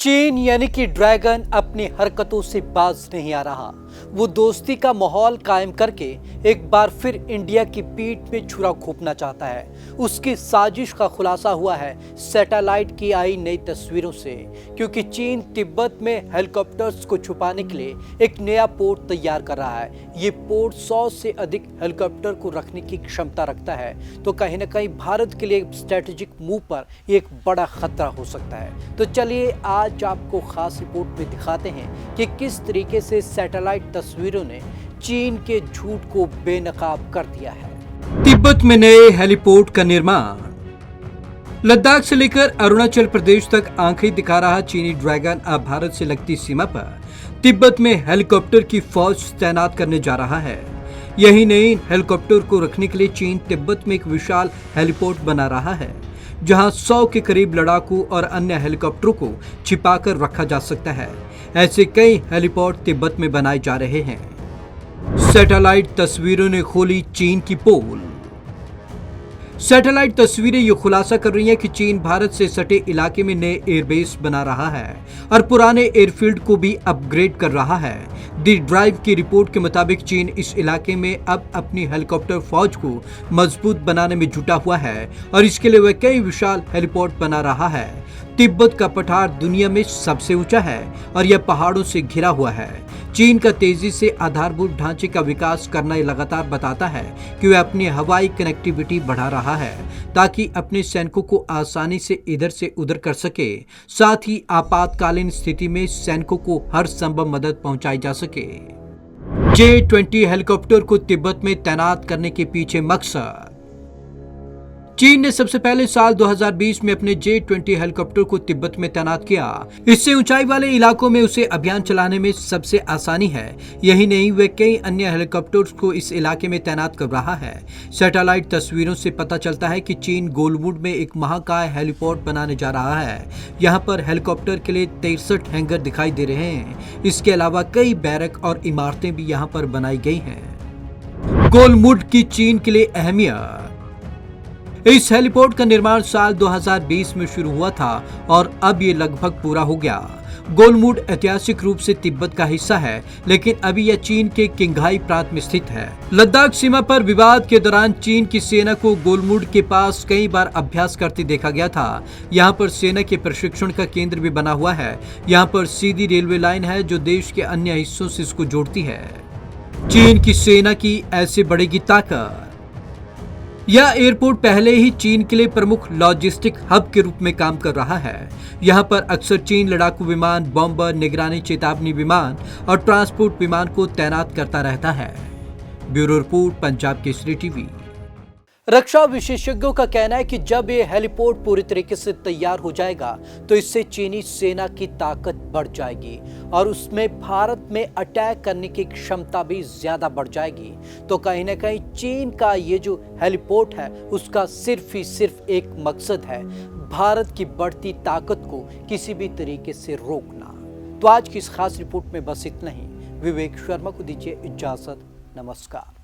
चीन यानी कि ड्रैगन अपनी हरकतों से बाज नहीं आ रहा। वो दोस्ती का माहौल कायम करके एक बार फिर इंडिया की पीठ में छुरा घोंपना चाहता है। उसकी साजिश का खुलासा हुआ है सैटेलाइट की आई नई तस्वीरों से, क्योंकि चीन तिब्बत में हेलीकॉप्टर्स को छुपाने के लिए एक नया पोर्ट तैयार कर रहा है। ये पोर्ट 100 से अधिक हेलीकॉप्टर को रखने की क्षमता रखता है, तो कहीं ना कहीं भारत के लिए स्ट्रेटेजिक मूव पर एक बड़ा खतरा हो सकता है। तो चलिए आज आपको खास रिपोर्ट में दिखाते हैं कि किस तरीके से सैटेलाइट तस्वीरों ने चीन के झूठ को बेनकाब कर दिया है। तिब्बत में नए हेलीपोर्ट का निर्माण। लद्दाख से लेकर अरुणाचल प्रदेश तक आंखें दिखा रहा चीनी ड्रैगन अब भारत से लगती सीमा पर तिब्बत में हेलीकॉप्टर की फौज तैनात करने जा रहा है। यही नहीं, हेलीकॉप्टर को रखने के लिए चीन तिब्बत में एक विशाल हेलीपोर्ट बना रहा है, जहां 100 के करीब लड़ाकू और अन्य हेलीकॉप्टरों को छिपाकर रखा जा सकता है। ऐसे कई हेलीपोर्ट तिब्बत में बनाए जा रहे हैं। सैटेलाइट तस्वीरों ने खोली चीन की पोल। सैटेलाइट तस्वीरें ये खुलासा कर रही हैं कि चीन भारत से सटे इलाके में नए एयरबेस बना रहा है और पुराने एयरफील्ड को भी अपग्रेड कर रहा है। दी ड्राइव की रिपोर्ट के मुताबिक चीन इस इलाके में अब अपनी हेलीकॉप्टर फौज को मजबूत बनाने में जुटा हुआ है और इसके लिए वह कई विशाल हेलीपोर्ट बना रहा है। तिब्बत का पठार दुनिया में सबसे ऊंचा है और यह पहाड़ों से घिरा हुआ है। चीन का तेजी से आधारभूत ढांचे का विकास करना लगातार बताता है कि वह अपनी हवाई कनेक्टिविटी बढ़ा रहा है, ताकि अपने सैनिकों को आसानी से इधर से उधर कर सके। साथ ही आपातकालीन स्थिति में सैनिकों को हर संभव मदद पहुंचाई जा सके। J-20 हेलीकॉप्टर को तिब्बत में तैनात करने के पीछे मकसद। चीन ने सबसे पहले साल 2020 में अपने J-20 हेलीकॉप्टर को तिब्बत में तैनात किया। इससे ऊंचाई वाले इलाकों में उसे अभियान चलाने में सबसे आसानी है। यही नहीं, वे कई अन्य हेलीकॉप्टर्स को इस इलाके में तैनात कर रहा है। सैटेलाइट तस्वीरों से पता चलता है कि चीन गोलमुड में एक महाकाय हेलीपोर्ट बनाने जा रहा है। यहाँ पर हेलीकॉप्टर के लिए 63 हैंगर दिखाई दे रहे हैं। इसके अलावा कई बैरक और इमारतें भी यहाँ पर बनाई गई हैं। गोलमुड की चीन के लिए अहमियत। इस हेलीपोर्ट का निर्माण साल 2020 में शुरू हुआ था और अब ये लगभग पूरा हो गया। गोलमुड ऐतिहासिक रूप से तिब्बत का हिस्सा है, लेकिन अभी यह चीन के किंघाई प्रांत में स्थित है। लद्दाख सीमा पर विवाद के दौरान चीन की सेना को गोलमुड के पास कई बार अभ्यास करते देखा गया था। यहाँ पर सेना के प्रशिक्षण का केंद्र भी बना हुआ है। यहाँ पर सीधी रेलवे लाइन है जो देश के अन्य हिस्सों से इसको जोड़ती है। चीन की सेना की ऐसे बढ़ेगी ताकत। यह एयरपोर्ट पहले ही चीन के लिए प्रमुख लॉजिस्टिक हब के रूप में काम कर रहा है। यहाँ पर अक्सर चीन लड़ाकू विमान, बॉम्बर, निगरानी चेतावनी विमान और ट्रांसपोर्ट विमान को तैनात करता रहता है। Bureau report, Punjab Kesari TV. रक्षा विशेषज्ञों का कहना है कि जब ये हेलीपोर्ट पूरी तरीके से तैयार हो जाएगा तो इससे चीनी सेना की ताकत बढ़ जाएगी और उसमें भारत में अटैक करने की क्षमता भी ज्यादा बढ़ जाएगी। तो कहीं ना कहीं चीन का ये जो हेलीपोर्ट है उसका सिर्फ एक मकसद है, भारत की बढ़ती ताकत को किसी भी तरीके से रोकना। तो आज की इस खास रिपोर्ट में बस इतना ही। विवेक शर्मा को दीजिए इजाजत। नमस्कार।